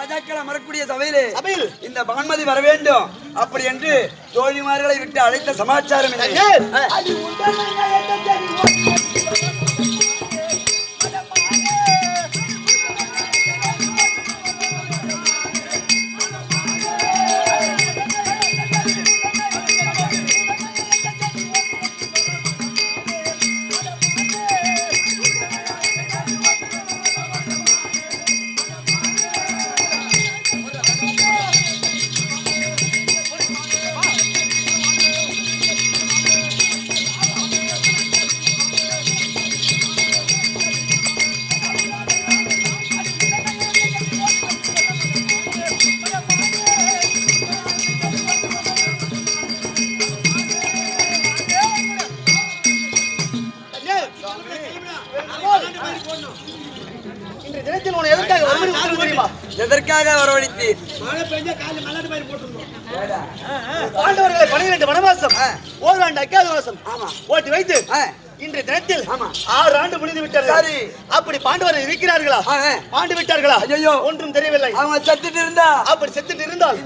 ராஜாக்கள் அமரக்கூடிய சபையில் இந்த பான்மதி வர வேண்டும் அப்படி என்று தோழிமார்களை விட்டு அழைத்த சமாச்சாரம் எதற்காக வரவழைத்தீர்? பாண்டவர்களை 12 வனவாசம் ஓராண்டு அஜ்ஞாதவாசம் ஓட்டி வைத்து இன்றைய தினத்தில் 6 ஆண்டு முடிந்து விட்டார்கள். சரி, அப்படி பாண்டவர்கள் இருக்கிறார்களா? ஆண்டு விட்டார்களா? ஐயோ, ஒன்றும் தெரியவில்லை. அவங்க செத்துட்டு இருந்தா, அப்படி செத்துட்டு இருந்தால்